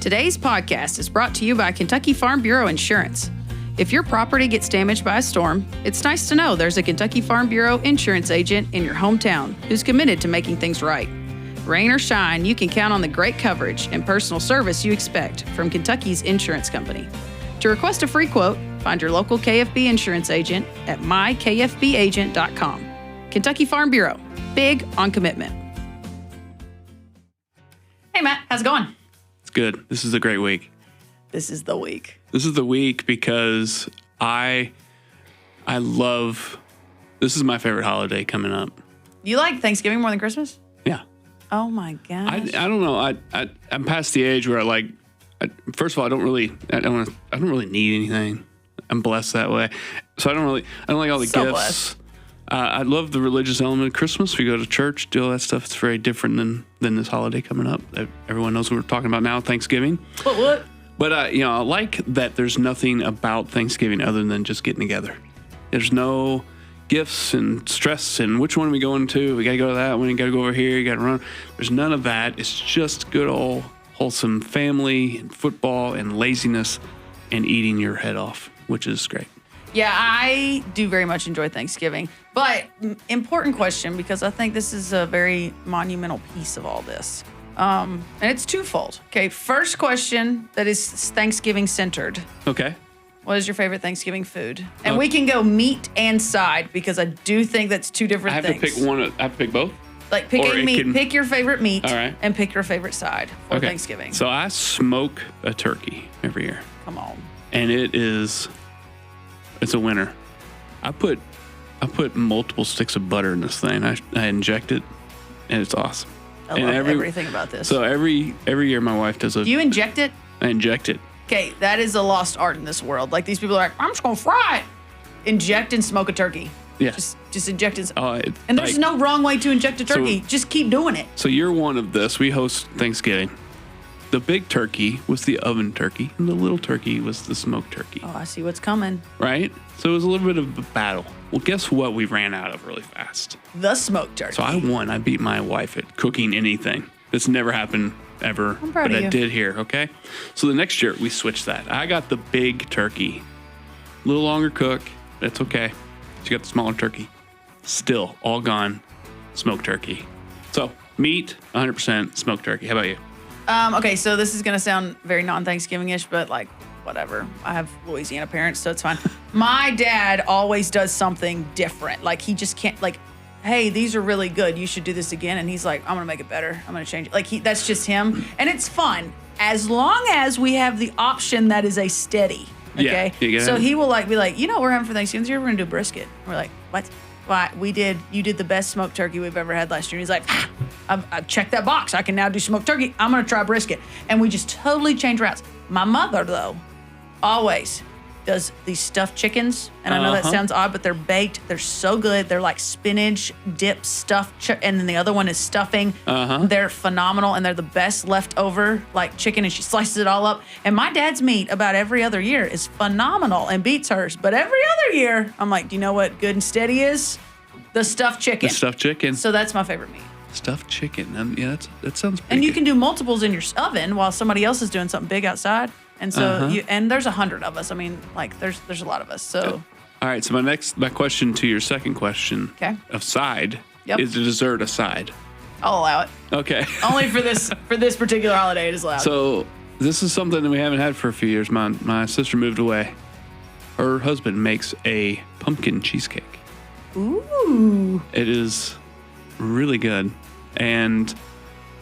Today's podcast is brought to you by Kentucky Farm Bureau Insurance. If your property gets damaged by a storm, it's nice to know there's a Kentucky Farm Bureau insurance agent in your hometown who's committed to making things right. Rain or shine, you can count on the great coverage and personal service you expect from Kentucky's insurance company. To request a free quote, find your local KFB insurance agent at mykfbagent.com. Kentucky Farm Bureau, big on commitment. Hey, Matt, how's it going? It's good. This is a great week. This is the week. This is the week because I love, this is my favorite holiday coming up. You like Thanksgiving more than Christmas? Yeah. Oh my gosh. I don't know. I'm past the age where first of all, I don't really need anything. I'm blessed that way. So I don't like all the gifts. Blessed. I love the religious element of Christmas. We go to church, do all that stuff. It's very different than this holiday coming up. Everyone knows what we're talking about now, Thanksgiving. What? But, I like that there's nothing about Thanksgiving other than just getting together. There's no gifts and stress and which one are we going to? We got to go to that one. You got to go over here. You got to run. There's none of that. It's just good old wholesome family and football and laziness and eating your head off, which is great. Yeah, I do very much enjoy Thanksgiving. But important question, because I think this is a very monumental piece of all this. And it's twofold. Okay, first question that is Thanksgiving centered. Okay. What is your favorite Thanksgiving food? And we can go meat and side, because I do think that's two different things. I have to pick one. I have to pick both? Like picking meat, pick your favorite meat, all right, and pick your favorite side for Thanksgiving. So I smoke a turkey every year. Come on. And it's a winner. I put multiple sticks of butter in this thing. I inject it, and it's awesome. I love everything about this. So every year my wife does Do you inject it? I inject it. Okay, that is a lost art in this world. Like, these people are like, I'm just gonna fry it. Inject and smoke a turkey. Yeah. Just inject it. And there's no wrong way to inject a turkey. Just keep doing it. So year one of this, we host Thanksgiving. The big turkey was the oven turkey, and the little turkey was the smoked turkey. Oh, I see what's coming. Right? So it was a little bit of a battle. Well, guess what we ran out of really fast? The smoked turkey. So I won. I beat my wife at cooking anything. It's never happened ever, I'm proud of you. I did here, okay? So the next year, we switched that. I got the big turkey. A little longer cook. That's okay. She got the smaller turkey. Still, all gone, smoked turkey. So, meat, 100% smoked turkey. How about you? Okay, so this is going to sound very non-Thanksgiving-ish, but like, whatever. I have Louisiana parents, so it's fine. My dad always does something different. Like, he just can't, like, hey, these are really good. You should do this again. And he's like, I'm going to make it better. I'm going to change it. Like, that's just him. And it's fun, as long as we have the option that is a steady. Okay? Yeah, so he will, like, be like, you know what we're having for Thanksgiving this year? We're going to do brisket. We're like, what? Why? You did the best smoked turkey we've ever had last year. And he's like, I've checked that box. I can now do smoked turkey. I'm going to try brisket. And we just totally change routes. My mother, though, always does these stuffed chickens. And I know that sounds odd, but they're baked. They're so good. They're like spinach dip stuffed. And then the other one is stuffing. They're phenomenal. And they're the best leftover like chicken. And she slices it all up. And my dad's meat about every other year is phenomenal and beats hers. But every other year, I'm like, do you know what good and steady is? The stuffed chicken. The stuffed chicken. So that's my favorite meat. Stuffed chicken. Yeah, that sounds pretty And you good. can do multiples in your oven while somebody else is doing something big outside. And so and there's 100 of us. I mean, like there's a lot of us. So all right, so my question to your second question of side is the dessert a side? I'll allow it. Okay. Only for this particular holiday it is allowed. So this is something that we haven't had for a few years. My sister moved away. Her husband makes a pumpkin cheesecake. Ooh. It is really good. And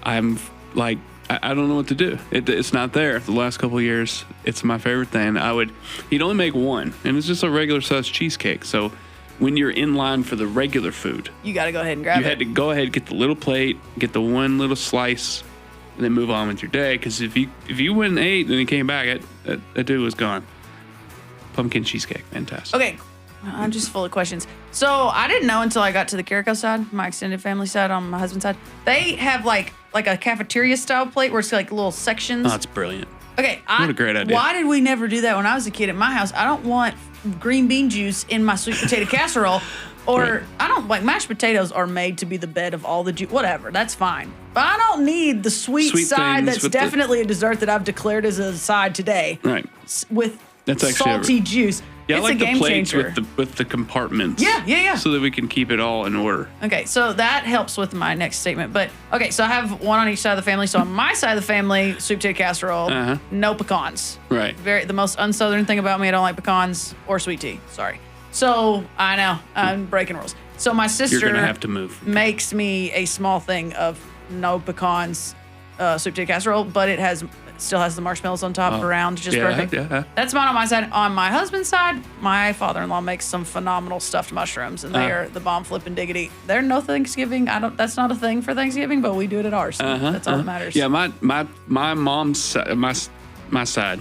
I'm like, I don't know what to do. It's not there. The last couple of years, it's my favorite thing. He'd only make one, and it's just a regular sized cheesecake. So when you're in line for the regular food, you got to go ahead and grab it. You had to go ahead, get the little plate, get the one little slice, and then move on with your day. Because if you went and ate and then came back, that dude was gone. Pumpkin cheesecake, fantastic. Okay, I'm just full of questions. So I didn't know until I got to the Ericka side, my extended family side on my husband's side. They have like a cafeteria style plate where it's like little sections. Oh, that's brilliant. Okay, what a great idea. Why did we never do that when I was a kid at my house? I don't want green bean juice in my sweet potato casserole Or Right. I don't like mashed potatoes are made to be the bed of all the juice. Whatever, that's fine. But I don't need the sweet side things that's with definitely a dessert that I've declared as a side today. Right. With That's actually salty juice. Yeah, It's I like a the game plates changer. with the compartments. Yeah. So that we can keep it all in order. Okay, so that helps with my next statement. But okay, so I have one on each side of the family. So on my side of the family, sweet potato casserole, no pecans. Right. The most unsouthern thing about me, I don't like pecans or sweet tea. Sorry. So I know I'm breaking rules. So my sister You're gonna have to move. makes me a small thing of no pecans sweet potato casserole, but it still has the marshmallows on top around, just perfect. Yeah. That's mine on my side. On my husband's side, my father-in-law makes some phenomenal stuffed mushrooms, and they are the bomb flipping diggity. They're no Thanksgiving. That's not a thing for Thanksgiving, but we do it at ours. So that's all that matters. Yeah, my mom's side, my side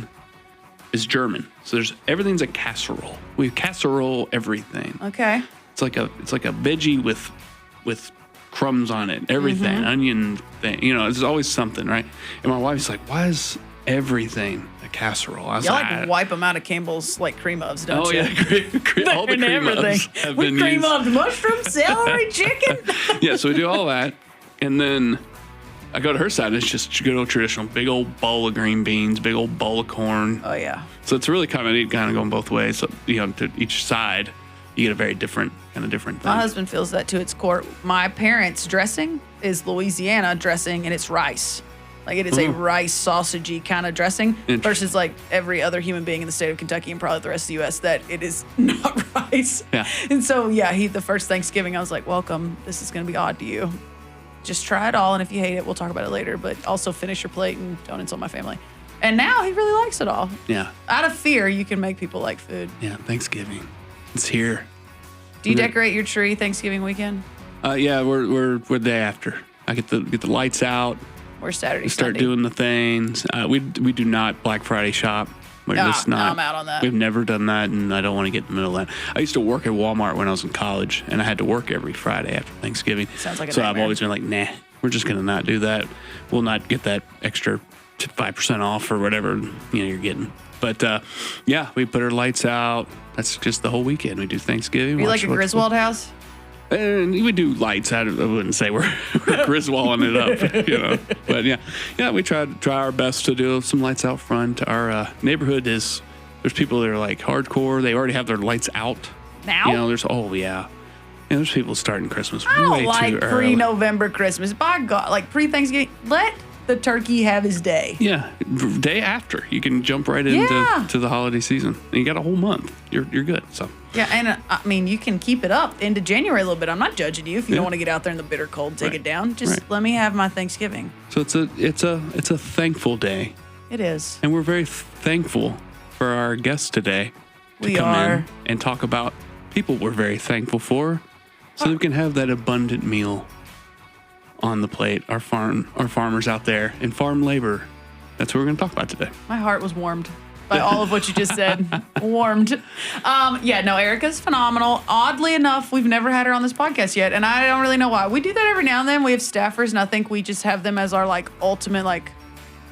is German, so everything's a casserole. We casserole everything. Okay. It's like a veggie with crumbs on it, everything, onion thing. There's always something, right? And my wife's like, "Why is everything a casserole?" I was Y'all wipe them out of Campbell's cream ovens, don't you? Yeah, all the And cream ovens have We been cream used. oved mushroom, celery, chicken. Yeah, so we do all that, and then I go to her side. And it's just good old traditional, big old bowl of green beans, big old bowl of corn. Oh yeah. So it's really kind of neat, kind of going both ways. So to each side, you get a very different thing. My husband feels that to its core. My parents' dressing is Louisiana dressing, and it's rice. Like it is a rice sausagey kind of dressing versus like every other human being in the state of Kentucky and probably the rest of the U.S. that it is not rice. Yeah. And so the first Thanksgiving I was like, welcome. This is going to be odd to you. Just try it all, and if you hate it, we'll talk about it later. But also finish your plate and don't insult my family. And now he really likes it all. Yeah. Out of fear, you can make people like food. Yeah, Thanksgiving. It's here. Do you decorate your tree Thanksgiving weekend? Yeah, we're day after. I get the lights out. We're Saturday. We start Sunday. doing the things. We do not Black Friday shop. No, I'm out on that. We've never done that, and I don't want to get in the middle of that. I used to work at Walmart when I was in college, and I had to work every Friday after Thanksgiving. Sounds like a So nightmare. I've always been like, nah, we're just gonna not do that. We'll not get that extra 5% off or whatever you're getting. But we put our lights out. That's just the whole weekend. We do Thanksgiving. Are you like a Griswold house? And we do lights. I wouldn't say we're Griswolling it up, But we try our best to do some lights out front. Our neighborhood there's people that are like hardcore. They already have their lights out. Now? There's people starting Christmas I don't way like too early. pre-November Christmas. By God, like pre-Thanksgiving, let the turkey have his day. Yeah, day after you can jump right into to the holiday season. And you got a whole month. You're good. So yeah, and I mean you can keep it up into January a little bit. I'm not judging you if you don't want to get out there in the bitter cold, take it down. Just let me have my Thanksgiving. So it's a thankful day, It is. and we're very thankful for our guests today to We come are. in and talk about people we're very thankful for, so that we can have that abundant meal on the plate. Our farmers out there in farm labor. That's what we're going to talk about today. My heart was warmed by all of what you just said. Warmed. Ericka's phenomenal. Oddly enough, we've never had her on this podcast yet, and I don't really know why. We do that every now and then. We have staffers, and I think we just have them as our ultimate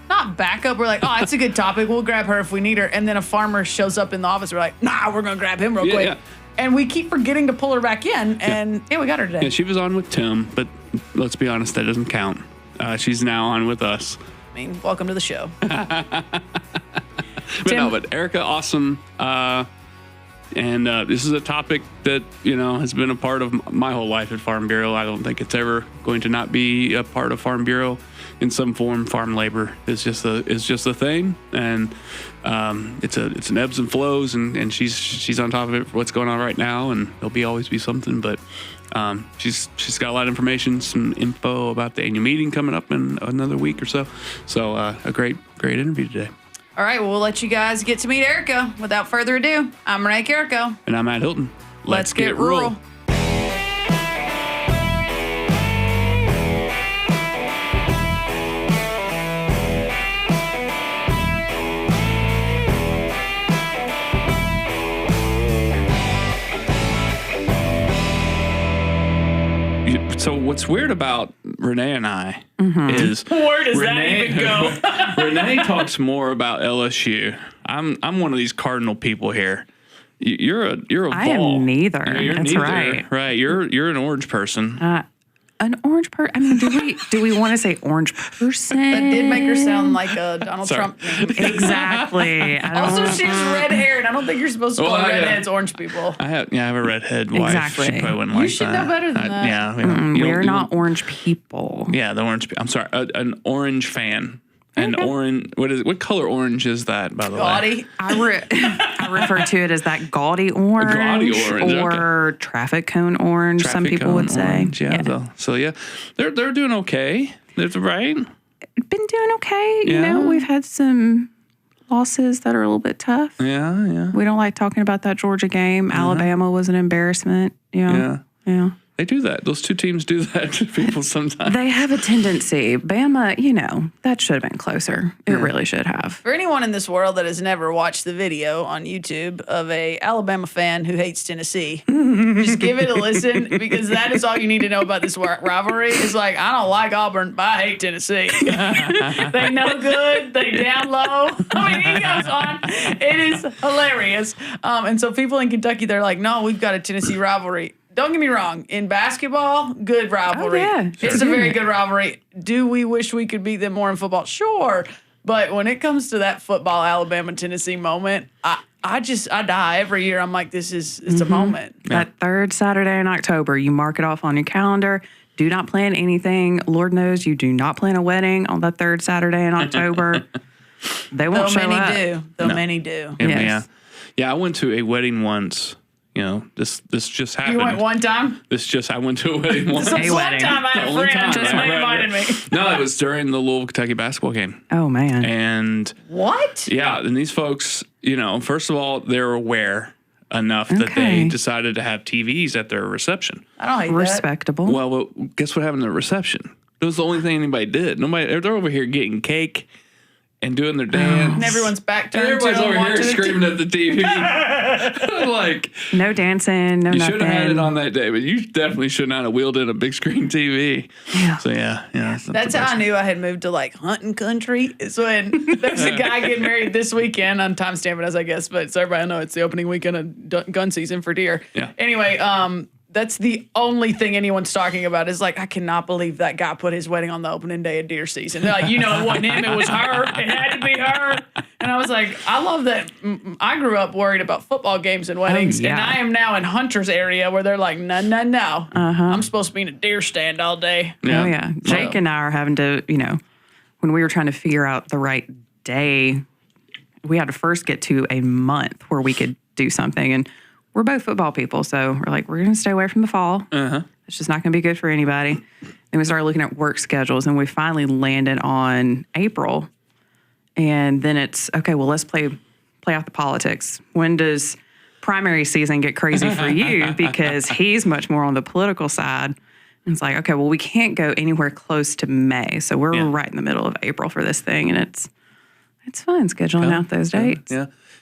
not backup. We're like, oh, that's a good topic. We'll grab her if we need her. And then a farmer shows up in the office. We're like, nah, we're going to grab him real quick. Yeah. And we keep forgetting to pull her back in. And we got her today. Yeah, she was on with Tim, but let's be honest, that doesn't count. She's now on with us. I mean, welcome to the show. But Ericka, awesome. And this is a topic that, has been a part of my whole life at Farm Bureau. I don't think it's ever going to not be a part of Farm Bureau in some form. Farm labor is just a thing. And it's an ebbs and flows, and she's on top of it for what's going on right now, and there'll always be something. But she's got a lot of information, some info about the annual meeting coming up in another week or so. So a great interview today. All right, well, we'll let you guys get to meet Ericka. Without further ado, I'm Renee Carrico. And I'm Matt Hilton. Let's get rural. So what's weird about Renee and I is Where does that even go? Renee talks more about LSU. I'm one of these cardinal people here. You're a ball. I am neither. You're That's neither. right. Right. You're an orange person. An orange person. I mean, do we want to say orange person? That did make her sound like a Donald Trump name. Exactly. Also, she's red haired. I don't think you're supposed to call redheads orange people. I have a redhead wife. Exactly. She probably wouldn't You like should that. know better than that. Yeah. We're not orange people. Yeah, the orange. I'm sorry, an orange fan. An orange. What color orange is that? By the way, Gaudy. I refer to it as that gaudy orange, orange, or traffic cone orange. Traffic some people would cone say. orange, yeah. So yeah, they're doing okay. That's right. Been doing okay. You Yeah. know, we've had some losses that are a little bit tough. Yeah. We don't like talking about that Georgia game. Alabama was an embarrassment. Yeah. They do that. Those two teams do that to people sometimes. They have a tendency. Bama, you know, that should have been closer. It really should have. For anyone in this world that has never watched the video on YouTube of a Alabama fan who hates Tennessee, just give it a listen because that is all you need to know about this rivalry. It's like, I don't like Auburn, but I hate Tennessee. They no good. They down low. I mean, he goes on. It is hilarious. And so people in Kentucky, they're like, no, we've got a Tennessee rivalry. Don't get me wrong. In basketball, good rivalry. Oh, yeah. It's a very good rivalry. Do we wish we could beat them more in football? Sure. But when it comes to that football Alabama-Tennessee moment, I die every year. I'm like, it's a moment. That third Saturday in October, you mark it off on your calendar. Do not plan anything. Lord knows you do not plan a wedding on that third Saturday in October. They won't show up. Many do. Yes. Yeah, I went to a wedding once. You know, this just happened. You went one time? I went to a wedding once. One time I had a friend just invited me. No, it was during the Louisville Kentucky basketball game. Oh, man. And what? Yeah, and these folks, you know, first of all, they're aware enough that they decided to have TVs at their reception. I don't hate Respectable. Well, guess what happened at the reception? It was the only thing anybody did. They're over here getting cake and doing their dance. And everyone's back turned. Everybody's over here screaming at the TV. Like, no dancing, no you nothing. should have had it on that day, but you definitely should not have wheeled in a big screen TV. Yeah. So yeah. That's how I knew I had moved to like hunting country. Is when there's a guy getting married this weekend. I'm timestamping as I guess, but so everybody know it's the opening weekend of gun season for deer. Yeah. Anyway, that's the only thing anyone's talking about is like, I cannot believe that guy put his wedding on the opening day of deer season. They're like, it wasn't him, it was her. It had to be her. And I was like, I love that. I grew up worried about football games and weddings, and I am now in Hunter's area where they're like, no. I'm supposed to be in a deer stand all day. Yeah. Oh, yeah. Jake and I are having to, when we were trying to figure out the right day, we had to first get to a month where we could do something. And we're both football people, so we're like, we're going to stay away from the fall. It's just not going to be good for anybody. Then we started looking at work schedules, and we finally landed on April. And then it's, okay, well, let's play out the politics. When does primary season get crazy for you? Because he's much more on the political side. And it's like, okay, well, we can't go anywhere close to May. So we're right in the middle of April for this thing, and it's fun scheduling out those dates.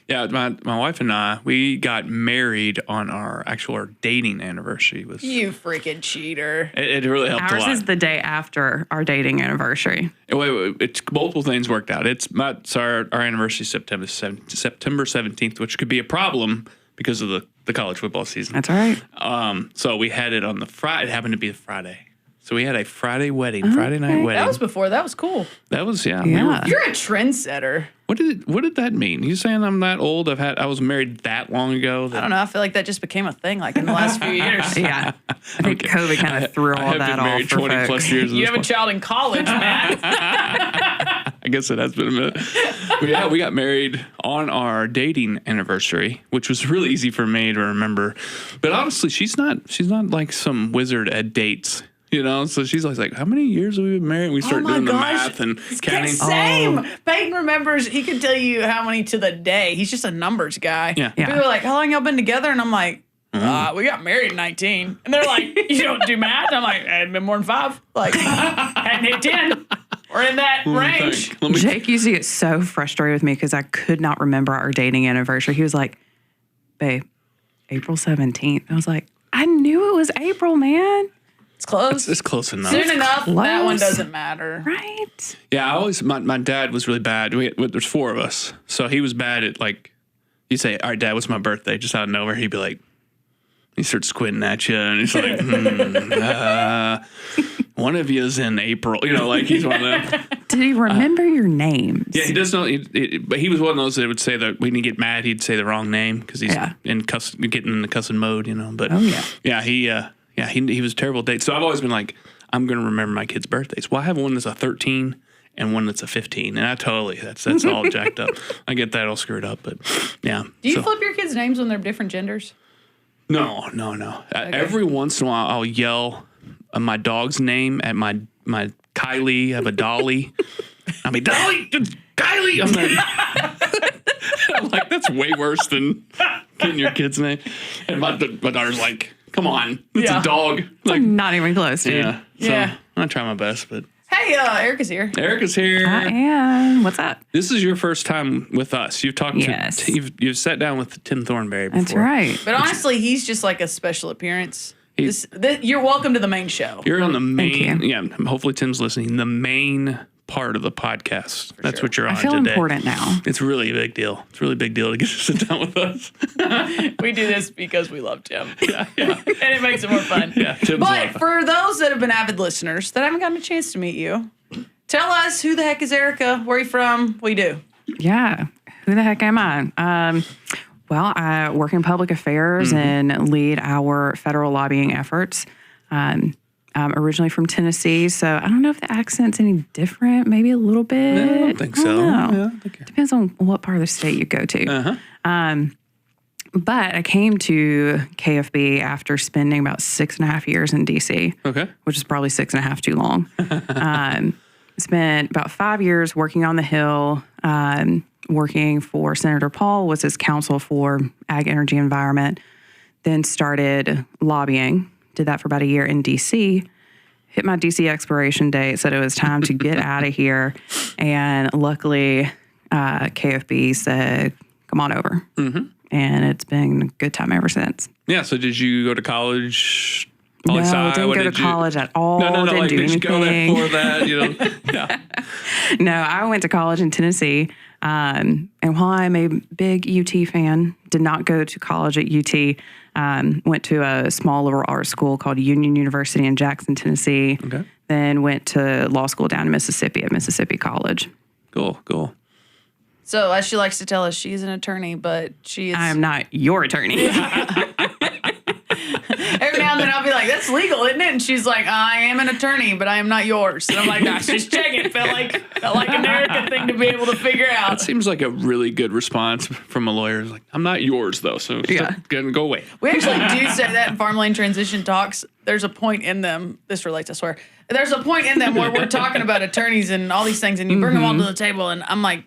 Yeah, my wife and I, we got married on our dating anniversary. You freaking cheater. It really helped a lot. Ours is the day after our dating anniversary. Wait, it's multiple things worked out. Our anniversary is September 17th, which could be a problem because of the college football season. That's all right. So we had it on the Friday. It happened to be the Friday. So we had a Friday wedding, Friday night wedding. That was before. That was cool. That was, Yeah. You're a trendsetter. What did that mean? You saying I'm that old? I was married that long ago. I don't know. I feel like that just became a thing like in the last few years. Yeah. I think COVID kind of threw all that off. I have been married 20 plus years. You have a child in college, man. I guess it has been a minute. We got married on our dating anniversary, which was really easy for me to remember. But honestly, she's not like some wizard at dates. So she's like, how many years have we been married? We start doing the math and counting. Same. Peyton remembers, he can tell you how many to the day. He's just a numbers guy. Yeah. People are like, how long y'all been together? And I'm like, we got married in 19. And they're like, you don't do math? And I'm like, I hadn't been more than 5. Like, hadn't hit 10. We're in that range. Jake used to get so frustrated with me because I could not remember our dating anniversary. He was like, babe, April 17th. I was like, I knew it was April, man. It's close. It's close enough. Soon enough, that one doesn't matter. Right. Yeah, my dad was really bad. There's 4 of us. So he was bad at you say, all right, Dad, what's my birthday? Just out of nowhere, he'd be like, he starts squinting at you, and he's like, one of you is in April. Like he's one of them. Did he remember your names? Yeah, he does know. But he was one of those that would say that when he get mad, he'd say the wrong name because he's getting in the cussing mode, But he was a terrible date. So I've always been like, I'm going to remember my kids' birthdays. Well, I have one that's a 13 and one that's a 15, and that's all jacked up. I get that all screwed up, but yeah. Do you flip your kids' names when they're different genders? No. Okay. Every once in a while, I'll yell my dog's name at my Kylie. I have a Dolly. I mean, Dolly, Kylie. I'm like, that's way worse than getting your kid's name. And my daughter's like, come on, it's a dog. Like, not even close, dude. Yeah. So I'm gonna try my best, but. Hey, Ericka's here. Ericka's here. I am. What's up? This is your first time with us. You've talked Yes. you've sat down with Tim Thornberry before. That's right. But honestly, he's just like a special appearance. You're welcome to the main show. You're on the main. you. Yeah, hopefully Tim's listening. The main part of the podcast. That's what you're on I feel today. important now. It's really a big deal. It's a really big deal to get to sit down with us. We do this because we love Tim. Yeah. And it makes it more fun. Yeah, Tim's But for those that have been avid listeners that haven't gotten a chance to meet you, tell us who the heck is Ericka? Where are you from? What do you do? Yeah. Who the heck am I? Well, I work in public affairs and lead our federal lobbying efforts. I'm originally from Tennessee, so I don't know if the accent's any different. Maybe a little bit. I don't think so. Yeah, depends on what part of the state you go to. But I came to KFB after spending about 6.5 years in D.C., which is probably 6.5 too long. Spent about 5 years working on the Hill, working for Senator Paul, was his counsel for Ag, Energy, Environment, then started lobbying. Did that for about a year in D.C., hit my D.C. expiration date, said it was time to get out of here. And luckily, KFB said, come on over. And it's been a good time ever since. Yeah, so did you go to college? No, didn't go to college at all. No, didn't do did you go there anything. for that? No, I went to college in Tennessee. And while I'm a big UT fan, did not go to college at UT. Went to a small liberal arts school called Union University in Jackson, Tennessee. Then went to law school down in Mississippi at Mississippi College. Cool. So, as she likes to tell us, she's an attorney, but she is... I am not your attorney. Every now and then I'll be like, that's legal, isn't it? And she's like, I am an attorney, but I am not yours. And I'm like, gosh, just checking. Felt like an Ericka thing to be able to figure out. That seems like a really good response from a lawyer. It's like, I'm not yours, though, so go away. We actually do say that in farmland transition talks. There's a point in them, this relates, I swear. There's a point in them where we're talking about attorneys and all these things, and you bring them all to the table, and I'm like,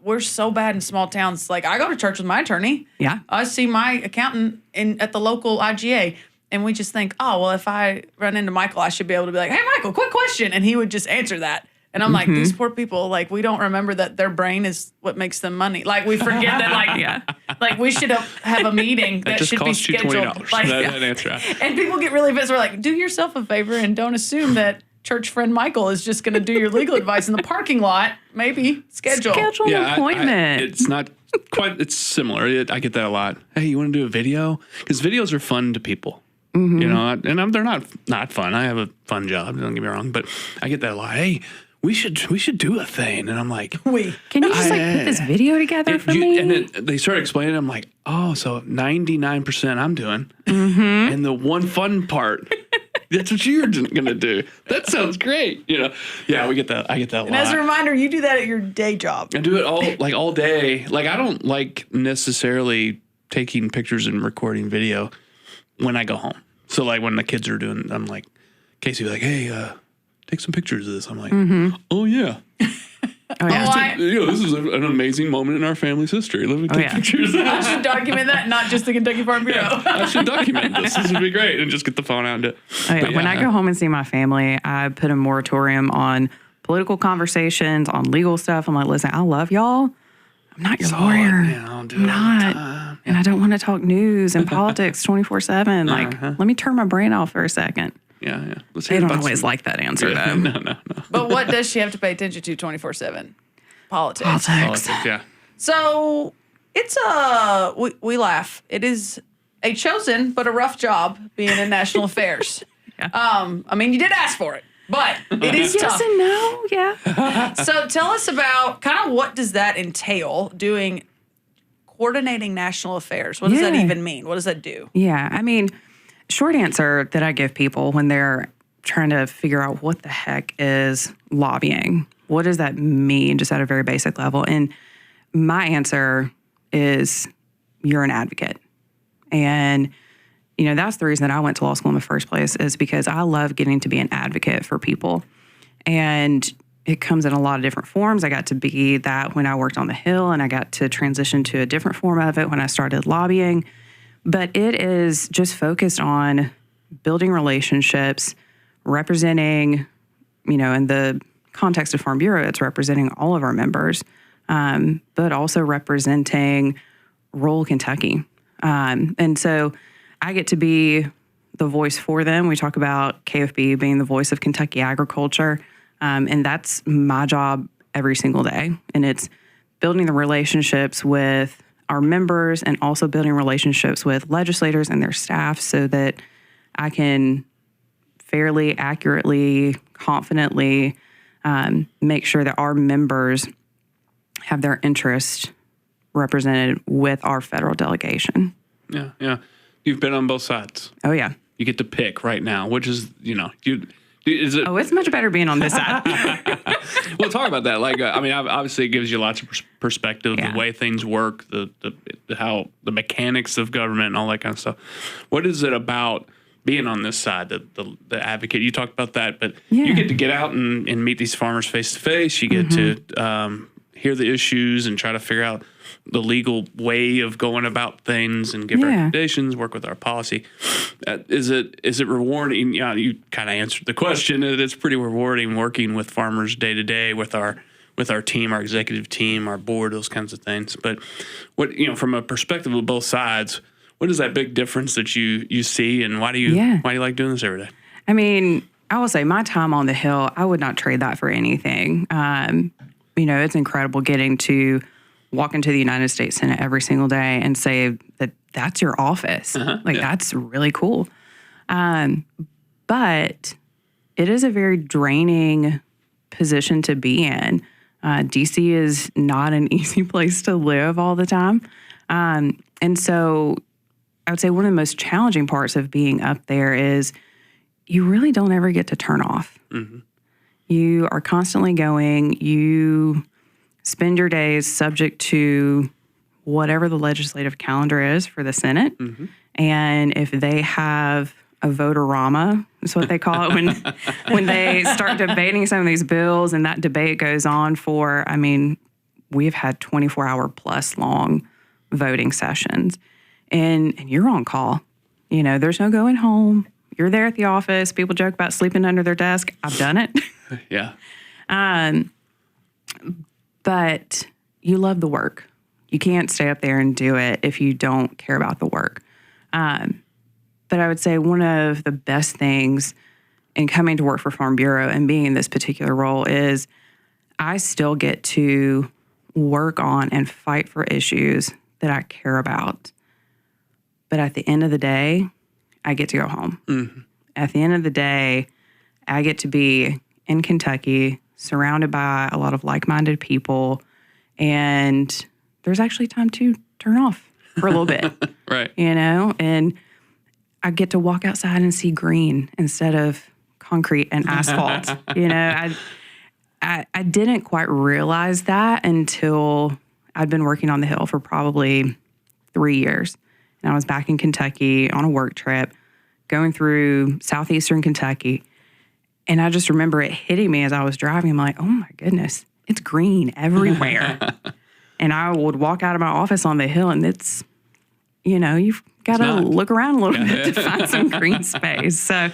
we're so bad in small towns. Like, I go to church with my attorney. Yeah. I see my accountant at the local IGA, and we just think, oh, well, if I run into Michael, I should be able to be like, hey, Michael, quick question. And he would just answer that. And I'm like, these poor people, like, we don't remember that their brain is what makes them money. Like, we forget that, like we should have a meeting that just should be cost you scheduled. $20. Like, that answer. And people get really pissed. We're like, do yourself a favor and don't assume that church friend Michael is just going to do your legal advice in the parking lot. Maybe schedule an appointment. It's not quite. It's similar. I get that a lot. Hey, you want to do a video? Because videos are fun to people. You know, and they're not fun. I have a fun job. Don't get me wrong, but I get that a lot. Hey, we should do a thing, and I'm like, can you just put this video together for me? And then they start explaining. I'm like, oh, so 99% I'm doing, and the one fun part. That's what you're gonna do. That sounds great. You know, yeah, we get that. I get that a lot. And as a reminder, you do that at your day job. I do it all day. Like, I don't like necessarily taking pictures and recording video when I go home. So like when the kids are doing, I'm like, Casey will be like, hey, take some pictures of this. I'm like, oh yeah. This is an amazing moment in our family's history. Let me take pictures. I should document that, not just the Kentucky Farm Bureau. I should document this. This would be great. And just get the phone out and do it. When I go home and see my family, I put a moratorium on political conversations, on legal stuff. I'm like, listen, I love y'all. I'm not your lawyer. I'll do it all the time. And I don't want to talk news and politics 24/7. Like, let me turn my brain off for a second. Yeah. They don't always like that answer, though. No. But what does she have to pay attention to 24/7? Politics. Yeah. So It's we laugh. It is a chosen but a rough job being in national affairs. Yeah. I mean, you did ask for it, but it is Yes tough. and no, yeah. So tell us about kind of what does that entail, coordinating national affairs. What does that Yeah. even mean? What does that do? Yeah, I mean, short answer that I give people when they're trying to figure out what the heck is lobbying, what does that mean, just at a very basic level? And my answer is you're an advocate. And, that's the reason that I went to law school in the first place, is because I love getting to be an advocate for people. And it comes in a lot of different forms. I got to be that when I worked on the Hill, and I got to transition to a different form of it when I started lobbying. But it is just focused on building relationships, representing, in the context of Farm Bureau, it's representing all of our members, but also representing rural Kentucky. And so I get to be the voice for them. We talk about KFB being the voice of Kentucky agriculture, and that's my job every single day. And it's building the relationships with our members and also building relationships with legislators and their staff so that I can fairly, accurately, confidently make sure that our members have their interest represented with our federal delegation. Yeah, yeah. You've been on both sides. Oh, yeah. You get to pick right now, which is, is it? Oh, it's much better being on this side. We'll talk about that. Obviously, it gives you lots of perspective, Yeah. the way things work, how the mechanics of government, and all that kind of stuff. What is it about being on this side, the advocate? You talked about that, but Yeah. you get to get out and meet these farmers face to face. You get to hear the issues and try to figure out the legal way of going about things and give recommendations, work with our policy. Is it rewarding? You kind of answered the question. It's pretty rewarding working with farmers day to day with our team, our executive team, our board, those kinds of things. But what, from a perspective of both sides, what is that big difference that you see, and why do you like doing this every day? I mean, I will say my time on the Hill, I would not trade that for anything. It's incredible getting to walk into the United States Senate every single day and say that that's your office. That's really cool. But it is a very draining position to be in. DC is not an easy place to live all the time. And so I would say one of the most challenging parts of being up there is you really don't ever get to turn off. Mm-hmm. You are constantly going. You spend your days subject to whatever the legislative calendar is for the Senate. Mm-hmm. And if they have a vote-a-rama, is what they call it, when they start debating some of these bills and that debate goes on for, we've had 24-hour plus long voting sessions. And you're on call. There's no going home. You're there at the office. People joke about sleeping under their desk. I've done it. Yeah. But you love the work. You can't stay up there and do it if you don't care about the work. But I would say one of the best things in coming to work for Farm Bureau and being in this particular role is I still get to work on and fight for issues that I care about. But at the end of the day, I get to go home. Mm-hmm. At the end of the day, I get to be in Kentucky, surrounded by a lot of like-minded people, and there's actually time to turn off for a little bit. Right. And I get to walk outside and see green instead of concrete and asphalt. I didn't quite realize that until I'd been working on the Hill for probably 3 years. And I was back in Kentucky on a work trip, going through southeastern Kentucky. And I just remember it hitting me as I was driving. I'm like, oh my goodness, it's green everywhere. And I would walk out of my office on the Hill and it's, you've got to look around a little bit to find some green space. So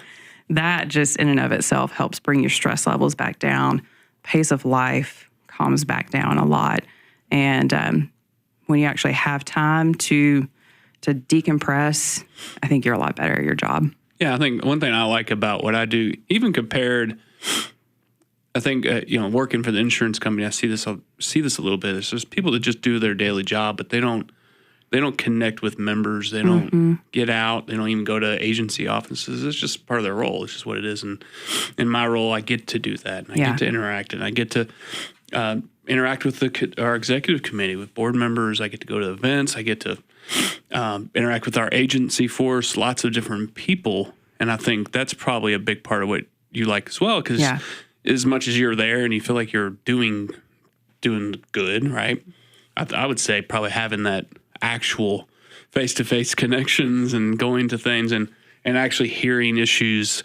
that just in and of itself helps bring your stress levels back down. Pace of life calms back down a lot. And when you actually have time to decompress, I think you're a lot better at your job. Yeah, I think one thing I like about what I do, even compared, I think working for the insurance company, I see this a little bit. It's just people that just do their daily job, but they don't connect with members. They don't get out. They don't even go to agency offices. It's just part of their role. It's just what it is. And in my role, I get to do that. And I get to interact, and I get to interact with our executive committee, with board members. I get to go to events. I get to interact with our agency force, lots of different people. And I think that's probably a big part of what you like as well, because as much as you're there and you feel like you're doing good, right? I would say probably having that actual face-to-face connections and going to things and actually hearing issues,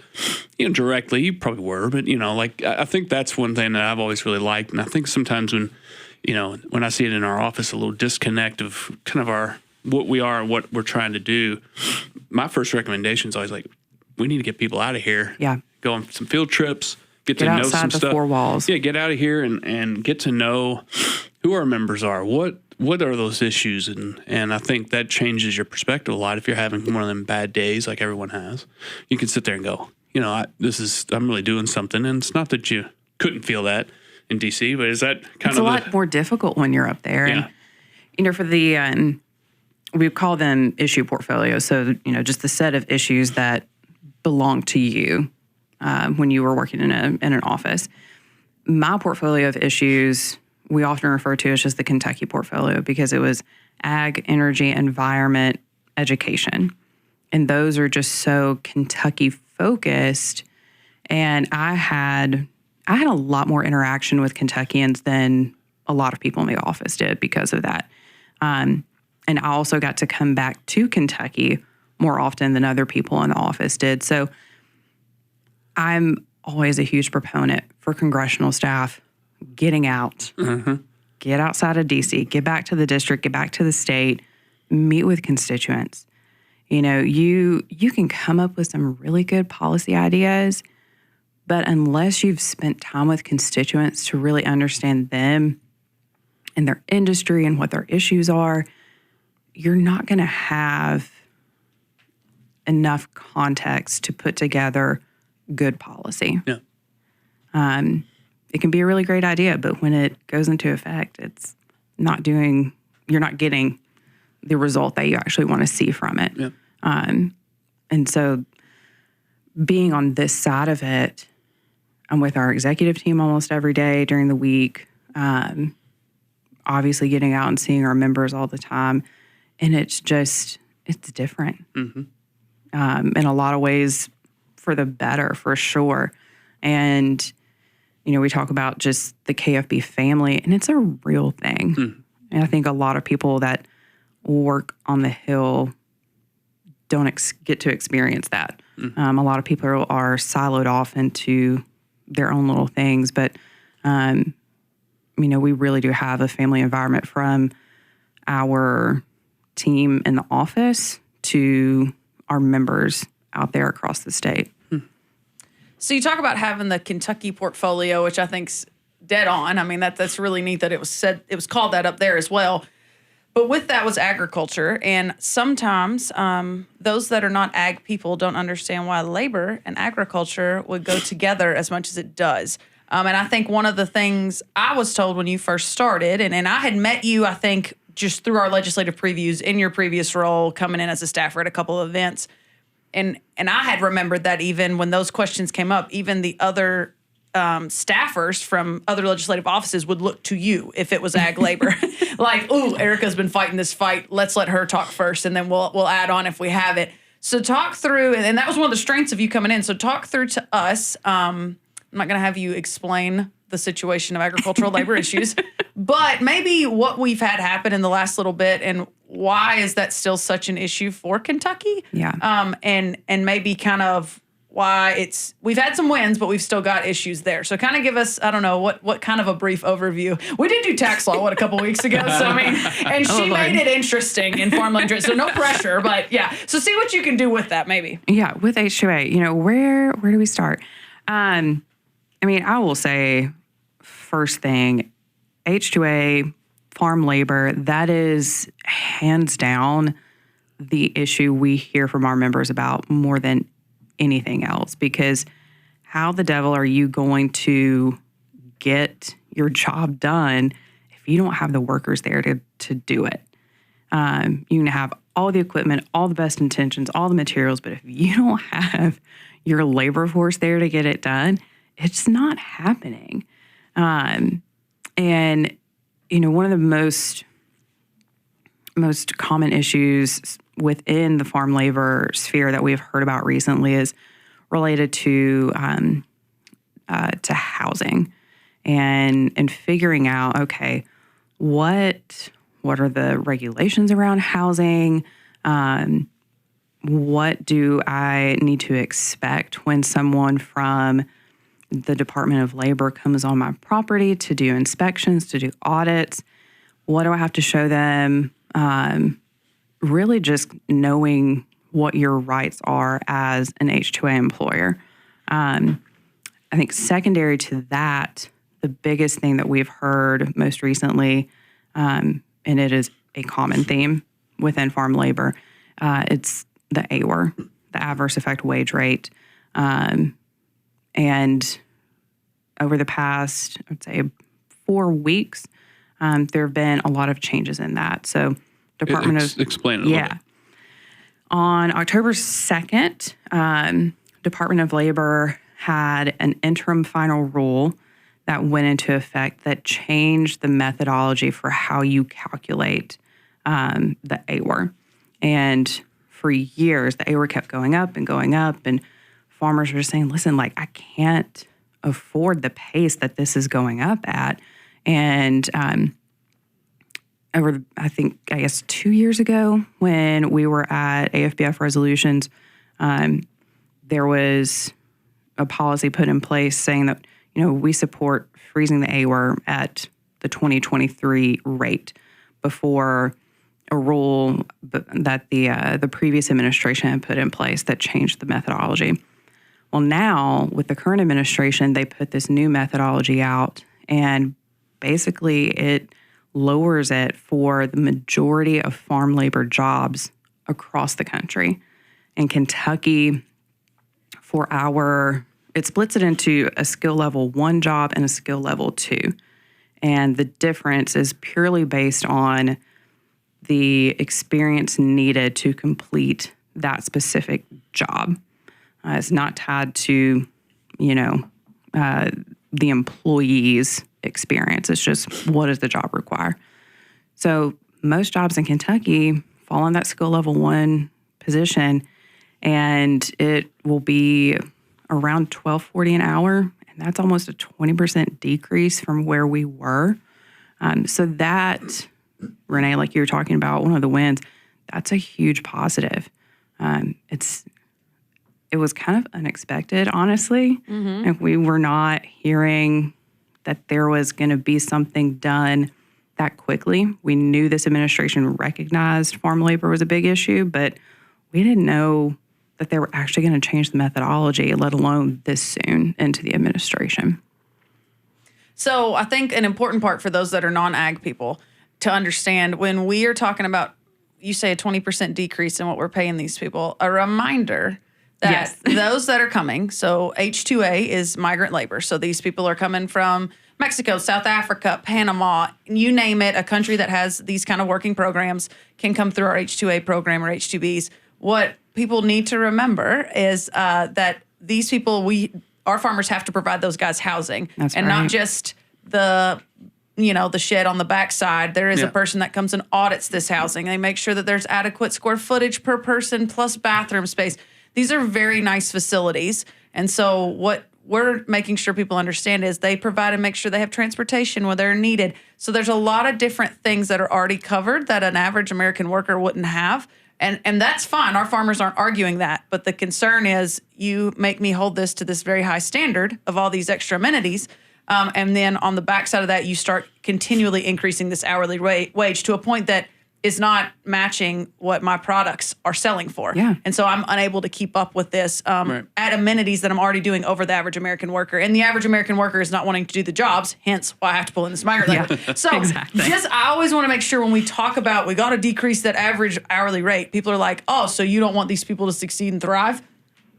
directly. You probably were, but I think that's one thing that I've always really liked. And I think sometimes when I see it in our office, a little disconnect of kind of what we are and what we're trying to do, my first recommendation is always like, we need to get people out of here. Yeah. Go on some field trips, get to know some stuff. Get outside the 4 walls. Yeah, get out of here and get to know who our members are. What are those issues? And I think that changes your perspective a lot. If you're having one of them bad days like everyone has, you can sit there and go, I'm really doing something. And it's not that you couldn't feel that in DC, but is that it's a lot more difficult when you're up there. Yeah. And, for the, we call them issue portfolios. So, just the set of issues that belong to you when you were working in an office. My portfolio of issues, we often refer to as just the Kentucky portfolio, because it was ag, energy, environment, education. And those are just so Kentucky focused. And I had a lot more interaction with Kentuckians than a lot of people in the office did because of that. And I also got to come back to Kentucky more often than other people in the office did. So I'm always a huge proponent for congressional staff getting out, get outside of DC, get back to the district, get back to the state, meet with constituents. You can come up with some really good policy ideas, but unless you've spent time with constituents to really understand them and their industry and what their issues are, you're not going to have enough context to put together good policy. Yeah. It can be a really great idea, but when it goes into effect, you're not getting the result that you actually want to see from it. Yeah. And so being on this side of it, I'm with our executive team almost every day during the week, obviously getting out and seeing our members all the time. And it's different. In a lot of ways for the better, for sure. And, we talk about just the KFB family, and it's a real thing. And I think a lot of people that work on the Hill don't get to experience that. A lot of people are siloed off into their own little things, but, we really do have a family environment from our team in the office to our members out there across the state. So you talk about having the Kentucky portfolio, which I think's dead on. I mean, that's really neat that it was called that up there as well. But with that was agriculture. And sometimes those that are not ag people don't understand why labor and agriculture would go together as much as it does. And I think one of the things I was told when you first started, and I had met you, I think, just through our legislative previews in your previous role, coming in as a staffer at a couple of events. And I had remembered that even when those questions came up, even the other staffers from other legislative offices would look to you if it was ag labor. Like, ooh, Ericka's been fighting this fight. Let's let her talk first, and then we'll add on if we have it. So talk through, and that was one of the strengths of you coming in. So talk through to us. I'm not going to have you explain the situation of agricultural labor issues, but maybe what we've had happen in the last little bit and why is that still such an issue for Kentucky? Yeah. And maybe kind of why we've had some wins, but we've still got issues there. So kind of give us, I don't know, what kind of a brief overview. We did do tax law, a couple weeks ago. So, and she made it interesting in farmland. So no pressure, but yeah. So see what you can do with that, maybe. Yeah, with H2A, where do we start? I will say, first thing, H2A, farm labor, that is hands down the issue we hear from our members about more than anything else, because how the devil are you going to get your job done if you don't have the workers there to do it. You can have all the equipment, all the best intentions, all the materials, but if you don't have your labor force there to get it done, it's not happening. And, one of the most common issues within the farm labor sphere that we've heard about recently is related to housing and figuring out, okay, what are the regulations around housing? What do I need to expect when someone from the Department of Labor comes on my property to do inspections, to do audits? What do I have to show them? Really just knowing what your rights are as an H-2A employer. I think secondary to that, the biggest thing that we've heard most recently, and it is a common theme within farm labor, it's the AWR, the adverse effect wage rate. And over the past, I would say, 4 weeks, there have been a lot of changes in that. So Department of... Explain it a little bit. On October 2nd, Department of Labor had an interim final rule that went into effect that changed the methodology for how you calculate the AWR. And for years, the AWR kept going up, and farmers were saying, listen, I can't afford the pace that this is going up at. And over, I guess 2 years ago, when we were at AFBF Resolutions, there was a policy put in place saying that, we support freezing the AWR at the 2023 rate before a rule that the previous administration had put in place that changed the methodology. Well, now, with the current administration, they put this new methodology out, and basically it lowers it for the majority of farm labor jobs across the country. In Kentucky, it splits it into a skill level 1 job and a skill level 2. And the difference is purely based on the experience needed to complete that specific job. It's not tied to, the employee's experience. It's just, what does the job require? So most jobs in Kentucky fall in that skill level 1 position, and it will be around $12.40 an hour, and that's almost a 20% decrease from where we were. So that, Renee, like you were talking about, one of the wins, that's a huge positive. It was kind of unexpected, honestly. Mm-hmm. If we were not hearing that there was going to be something done that quickly. We knew this administration recognized farm labor was a big issue, but we didn't know that they were actually going to change the methodology, let alone this soon into the administration. So I think an important part for those that are non-ag people to understand, when we are talking about, you say a 20% decrease in what we're paying these people, a reminder that those that are coming, so H-2A is migrant labor. So these people are coming from Mexico, South Africa, Panama, you name it, a country that has these kind of working programs can come through our H-2A program or H-2Bs. What people need to remember is that these people, our farmers have to provide those guys housing. That's and right. Not just the shed on the backside. There is a person that comes and audits this housing. They make sure that there's adequate square footage per person plus bathroom space. These are very nice facilities. And so what we're making sure people understand is they provide and make sure they have transportation where they're needed. So there's a lot of different things that are already covered that an average American worker wouldn't have. And that's fine. Our farmers aren't arguing that. But the concern is you make me hold this to this very high standard of all these extra amenities. And then on the backside of that, you start continually increasing this hourly wage to a point that is not matching what my products are selling for. Yeah. And so I'm unable to keep up with this at amenities that I'm already doing over the average American worker. And the average American worker is not wanting to do the jobs, hence why I have to pull in this migrant labor. So exactly. I always want to make sure when we talk about we got to decrease that average hourly rate, people are like, oh, so you don't want these people to succeed and thrive?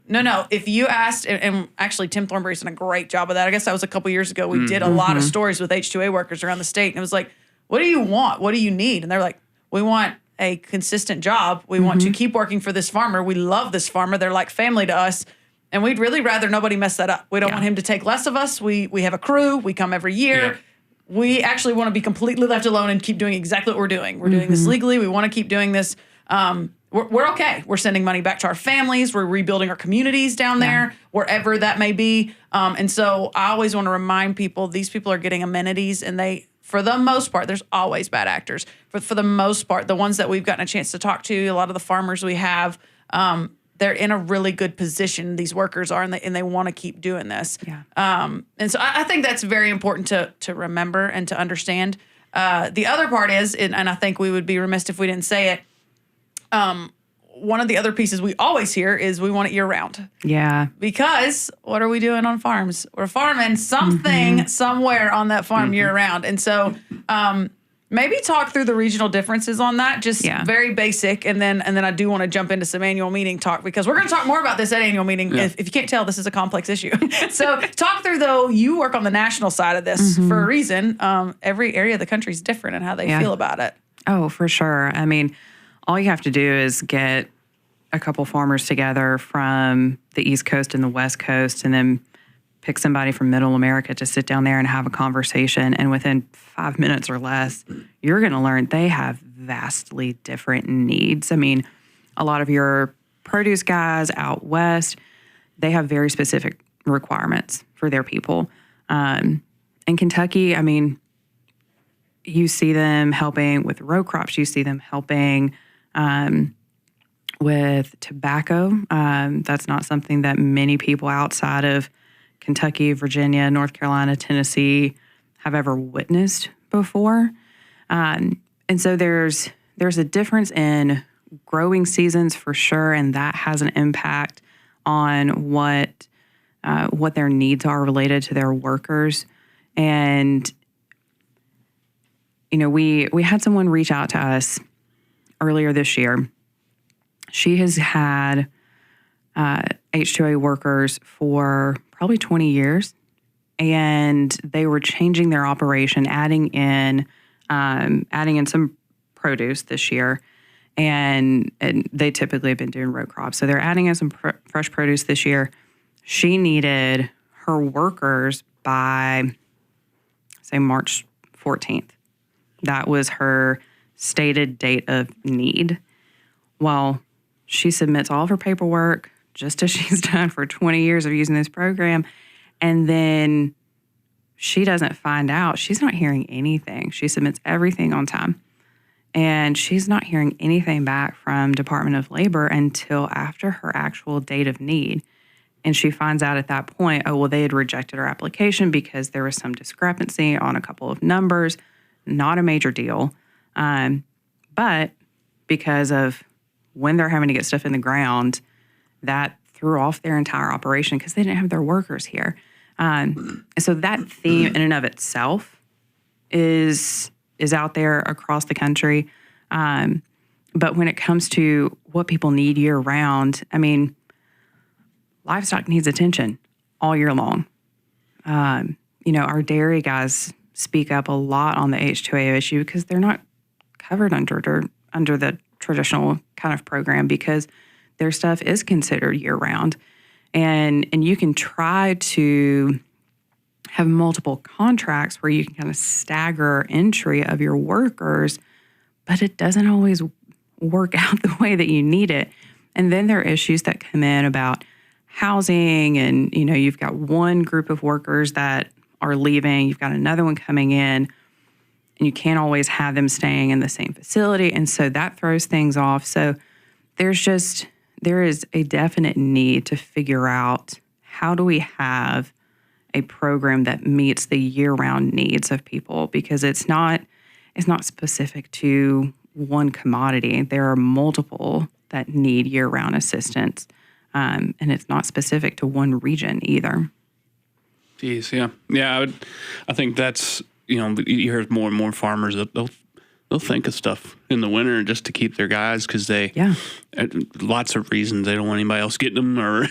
No. If you asked, and actually Tim Thornberry's done a great job of that. I guess that was a couple years ago. We did a lot of stories with H-2A workers around the state. And it was like, what do you want? What do you need? And they're like, we want a consistent job. We want to keep working for this farmer. We love this farmer. They're like family to us. And we'd really rather nobody mess that up. We don't want him to take less of us. We have a crew. We come every year. Yeah. We actually want to be completely left alone and keep doing exactly what we're doing. We're doing this legally. We want to keep doing this. We're okay. We're sending money back to our families. We're rebuilding our communities down there, wherever that may be. And so I always want to remind people, these people are getting amenities, and they, for the most part, there's always bad actors. But for the most part, the ones that we've gotten a chance to talk to, a lot of the farmers we have, they're in a really good position. These workers are, and they want to keep doing this. Yeah. And so I think that's very important to remember and to understand. The other part is, and I think we would be remiss if we didn't say it, one of the other pieces we always hear is we want it year round. Yeah. Because what are we doing on farms? We're farming something somewhere on that farm year round. And so maybe talk through the regional differences on that, just very basic. And then I do want to jump into some annual meeting talk, because we're going to talk more about this at annual meeting. Yeah. If you can't tell, this is a complex issue. So talk through, though, you work on the national side of this for a reason. Every area of the country is different in how they feel about it. Oh, for sure. I mean, all you have to do is get a couple farmers together from the East Coast and the West Coast, and then pick somebody from Middle America to sit down there and have a conversation. And within 5 minutes or less, you're going to learn they have vastly different needs. I mean, a lot of your produce guys out West, they have very specific requirements for their people. In Kentucky, I mean, you see them helping with row crops. You see them helping with tobacco. That's not something that many people outside of Kentucky, Virginia, North Carolina, Tennessee have ever witnessed before. And so there's a difference in growing seasons for sure, and that has an impact on what their needs are related to their workers. And you know, we had someone reach out to us earlier this year. She has had H-2A workers for probably 20 years, and they were changing their operation, adding in some produce this year, and they typically have been doing row crops. So they're adding in some fresh produce this year. She needed her workers by, say, March 14th. That was her stated date of need. Well, she submits all of her paperwork, just as she's done for 20 years of using this program, and then she doesn't find out. She's not hearing anything. She submits everything on time, and she's not hearing anything back from Department of Labor until after her actual date of need. And she finds out at that point, oh, well, they had rejected her application because there was some discrepancy on a couple of numbers. Not a major deal. But because of when they're having to get stuff in the ground, that threw off their entire operation because they didn't have their workers here. So that theme in and of itself is out there across the country. But when it comes to what people need year round, I mean, livestock needs attention all year long. You know, our dairy guys speak up a lot on the H-2A issue because they're not covered under the traditional kind of program, because their stuff is considered year-round. And you can try to have multiple contracts where you can kind of stagger entry of your workers, but it doesn't always work out the way that you need it. And then there are issues that come in about housing, and, you know, you've got one group of workers that are leaving, you've got another one coming in, and you can't always have them staying in the same facility. And so that throws things off. So there is a definite need to figure out, how do we have a program that meets the year-round needs of people? Because it's not specific to one commodity. There are multiple that need year-round assistance. And it's not specific to one region either. Jeez, yeah. I think that's, you know, you hear more and more farmers, they'll they'll think of stuff in the winter just to keep their guys because they lots of reasons they don't want anybody else getting them or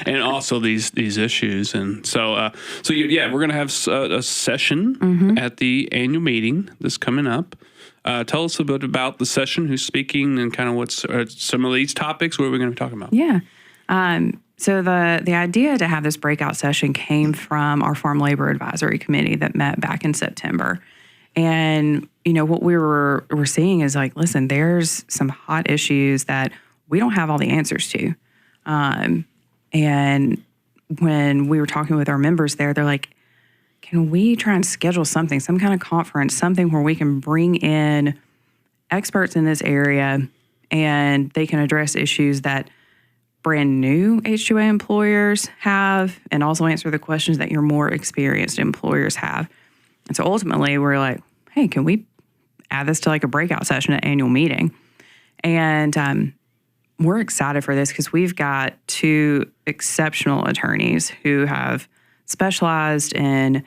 and also these issues. And so we're gonna have a session at the annual meeting that's coming up. Tell us a bit about the session, who's speaking, and kind of what's some of these topics. What are we going to be talking about? Yeah. So the idea to have this breakout session came from our Farm Labor Advisory Committee that met back in September. And, what we're seeing is like, listen, there's some hot issues that we don't have all the answers to. And when we were talking with our members there, they're like, can we try and schedule something, some kind of conference, something where we can bring in experts in this area and they can address issues that brand new H-2A employers have and also answer the questions that your more experienced employers have. And so ultimately we're like, hey, can we add this to like a breakout session at annual meeting? And we're excited for this because we've got two exceptional attorneys who have specialized in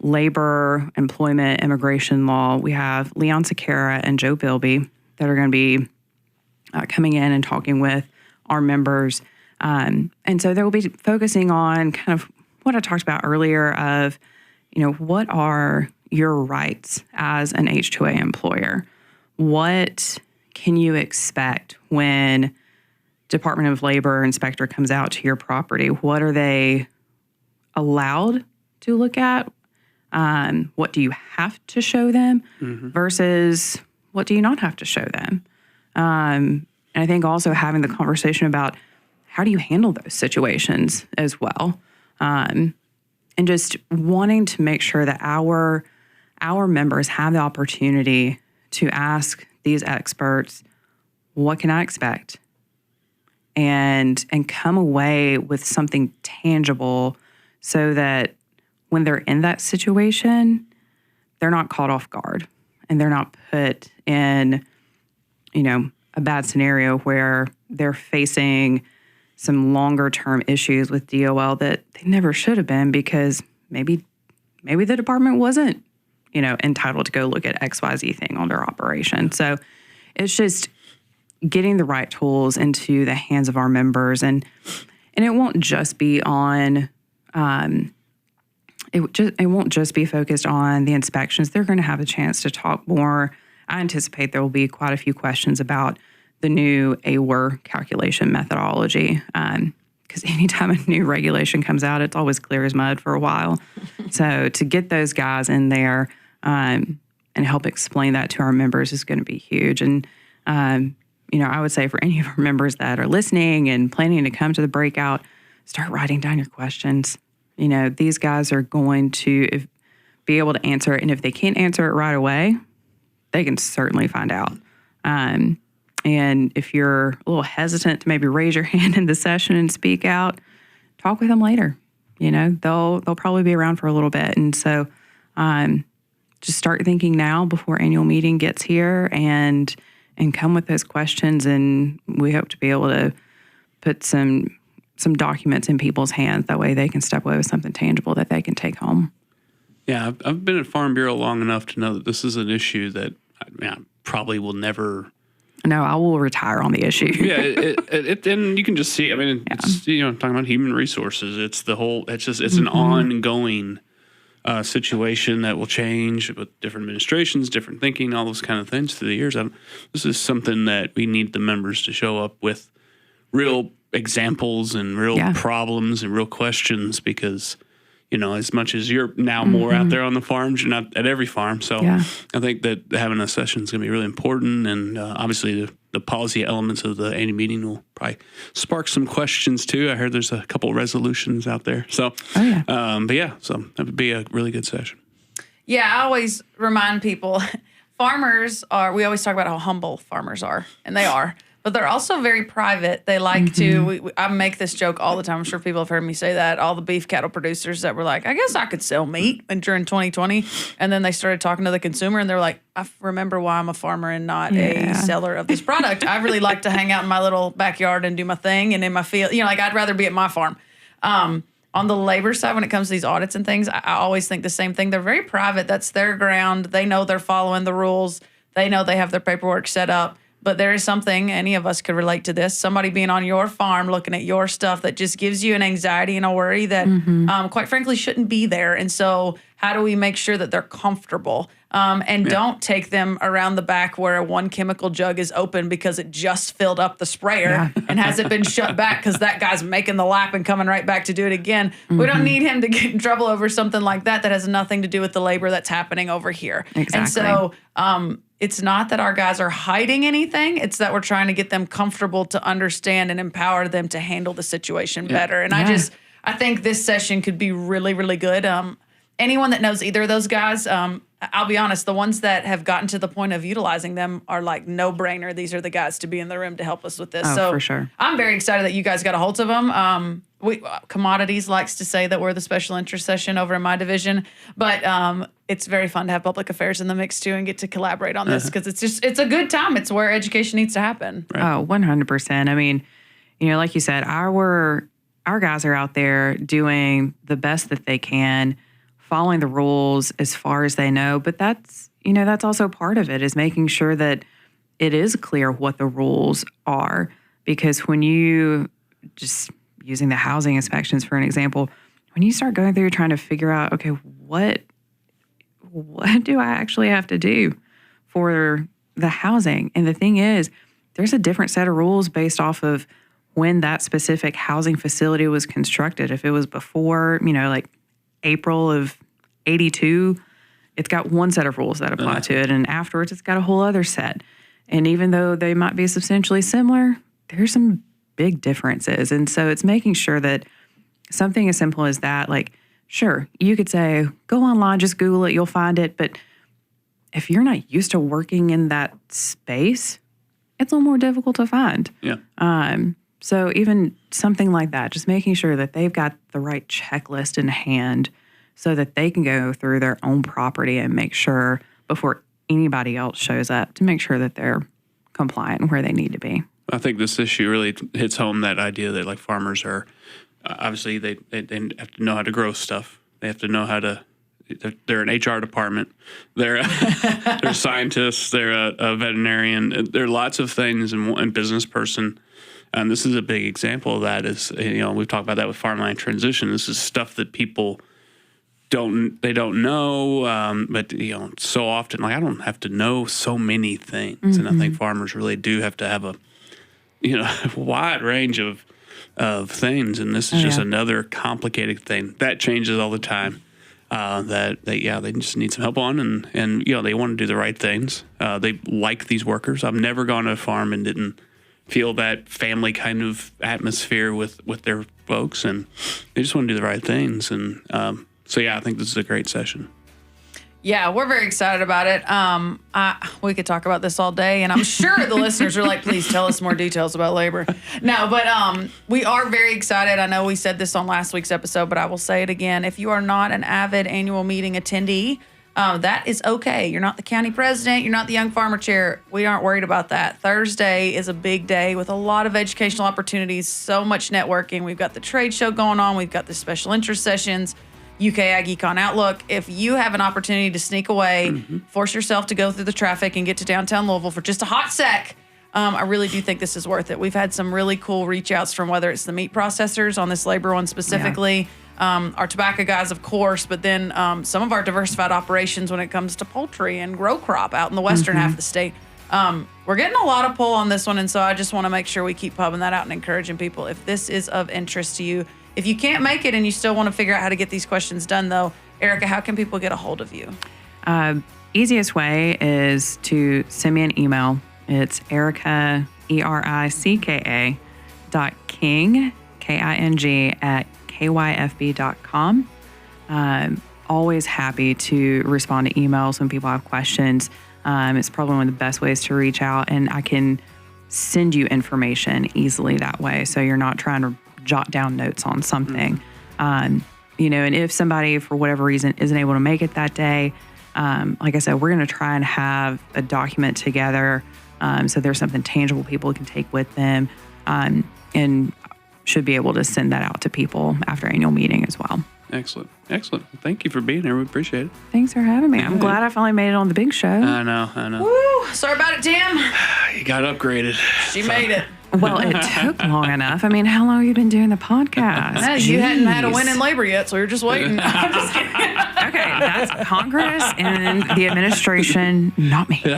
labor, employment, immigration law. We have Leon Sequeira and Joe Bilby that are going to be coming in and talking with our members. And so they will be focusing on kind of what I talked about earlier of, what are your rights as an H-2A employer? What can you expect when Department of Labor inspector comes out to your property? What are they allowed to look at? What do you have to show them versus what do you not have to show them? And I think also having the conversation about how do you handle those situations as well? And just wanting to make sure that our members have the opportunity to ask these experts, what can I expect? And come away with something tangible so that when they're in that situation, they're not caught off guard and they're not put in, a bad scenario where they're facing some longer term issues with DOL that they never should have been because maybe the department wasn't, entitled to go look at XYZ thing on their operation. So it's just getting the right tools into the hands of our members. And it won't just be on, it won't just be focused on the inspections. They're going to have a chance to talk more. I anticipate there will be quite a few questions about the new AWR calculation methodology. Because anytime a new regulation comes out, it's always clear as mud for a while. So to get those guys in there and help explain that to our members is going to be huge. And, I would say for any of our members that are listening and planning to come to the breakout, start writing down your questions. These guys are going to be able to answer it. And if they can't answer it right away, they can certainly find out. And if you're a little hesitant to maybe raise your hand in the session and speak out, talk with them later. They'll probably be around for a little bit. And so just start thinking now before annual meeting gets here and come with those questions. And we hope to be able to put some documents in people's hands. That way they can step away with something tangible that they can take home. Yeah, I've been at Farm Bureau long enough to know that this is an issue that I probably will never. No, I will retire on the issue. Yeah, and you can just see. I mean, it's talking about human resources. It's the whole. It's an ongoing situation that will change with different administrations, different thinking, all those kind of things through the years. This is something that we need the members to show up with real examples and real problems and real questions because. As much as you're now more out there on the farms, you're not at every farm. So I think that having a session is going to be really important. And obviously the policy elements of the annual meeting will probably spark some questions too. I heard there's a couple of resolutions out there. So, so that would be a really good session. Yeah, I always remind people, we always talk about how humble farmers are, and they are. But they're also very private. They like to, I make this joke all the time. I'm sure people have heard me say that. All the beef cattle producers that were like, I guess I could sell meat during 2020. And then they started talking to the consumer and they're like, I remember why I'm a farmer and not a seller of this product. I really like to hang out in my little backyard and do my thing and in my field. I'd rather be at my farm. On On the labor side, when it comes to these audits and things, I always think the same thing. They're very private. That's their ground. They know they're following the rules. They know they have their paperwork set up. But there is something, any of us could relate to this, somebody being on your farm looking at your stuff that just gives you an anxiety and a worry that, quite frankly, shouldn't be there. And so how do we make sure that they're comfortable and don't take them around the back where one chemical jug is open because it just filled up the sprayer and hasn't been shut back because that guy's making the lap and coming right back to do it again. We don't need him to get in trouble over something like that has nothing to do with the labor that's happening over here. Exactly. And so it's not that our guys are hiding anything. It's that we're trying to get them comfortable to understand and empower them to handle the situation better. And I think this session could be really, really good. Anyone that knows either of those guys, I'll be honest, the ones that have gotten to the point of utilizing them are like no brainer. These are the guys to be in the room to help us with this. Oh, so for sure. I'm very excited that you guys got a hold of them. Commodities likes to say that we're the special interest session over in my division, but it's very fun to have public affairs in the mix too and get to collaborate on this because it's a good time. It's where education needs to happen. Right. Oh, 100%. I mean, like you said, our guys are out there doing the best that they can, following the rules as far as they know. But that's also part of it, is making sure that it is clear what the rules are. Because when you, just using the housing inspections for an example, when you start going through trying to figure out, okay, what do I actually have to do for the housing? And the thing is, there's a different set of rules based off of when that specific housing facility was constructed. If it was before, like April of 82, it's got one set of rules that apply to it. And afterwards, it's got a whole other set. And even though they might be substantially similar, there's some big differences. And so it's making sure that something as simple as that, like, sure, you could say, go online, just Google it, you'll find it. But if you're not used to working in that space, it's a little more difficult to find. Yeah. So even something like that, just making sure that they've got the right checklist in hand so that they can go through their own property and make sure before anybody else shows up to make sure that they're compliant where they need to be. I think this issue really hits home that idea that like farmers are, obviously they have to know how to grow stuff. They have to know how to, they're an HR department. They're they're scientists. They're a veterinarian. There are lots of things and business person. And this is a big example of that. Is we've talked about that with farmland transition. This is stuff that people don't know. But so often, like, I don't have to know so many things, and I think farmers really do have to have a wide range of things. And this is just another complicated thing that changes all the time. They just need some help on, and they want to do the right things. They like these workers. I've never gone to a farm and didn't feel that family kind of atmosphere with their folks, and they just want to do the right things. And I think this is a great session. Yeah, we're very excited about it. We could talk about this all day, and I'm sure the listeners are like, please tell us more details about labor. No, but we are very excited. I know we said this on last week's episode, but I will say it again. If you are not an avid annual meeting attendee, that is okay. You're not the county president. You're not the young farmer chair. We aren't worried about that. Thursday is a big day with a lot of educational opportunities, so much networking. We've got the trade show going on. We've got the special interest sessions, UK Ag Econ Outlook. If you have an opportunity to sneak away, force yourself to go through the traffic and get to downtown Louisville for just a hot sec, I really do think this is worth it. We've had some really cool reach outs from whether it's the meat processors on this labor one specifically, our tobacco guys, of course, but then some of our diversified operations when it comes to poultry and grow crop out in the western half of the state. We're getting a lot of pull on this one, and so I just want to make sure we keep pubbing that out and encouraging people. If this is of interest to you, if you can't make it and you still want to figure out how to get these questions done, though, Ericka, how can people get a hold of you? Easiest way is to send me an email. It's Ericka, ERICKA .king, KING at KYFB.com. Always happy to respond to emails when people have questions. It's probably one of the best ways to reach out, and I can send you information easily that way. So you're not trying to jot down notes on something. And if somebody for whatever reason isn't able to make it that day, like I said, we're going to try and have a document together. So there's something tangible people can take with them. And should be able to send that out to people after annual meeting as well. Excellent. Excellent. Thank you for being here. We appreciate it. Thanks for having me. I'm glad I finally made it on the big show. I know. Woo! Sorry about it, Tim. You got upgraded. She made it. Well, it took long enough. I mean, how long have you been doing the podcast? No, you hadn't had a Jeez. win in labor yet, so you're just waiting. I'm just kidding. Okay, that's Congress and the administration, not me. You're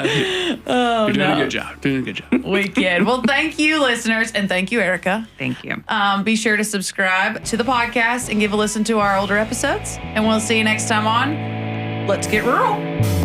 doing a good job. Doing a good job. Wicked. Well, thank you, listeners, and thank you, Ericka. Thank you. Be sure to subscribe to the podcast and give a listen to our older episodes. And we'll see you next time on Let's Get Rural.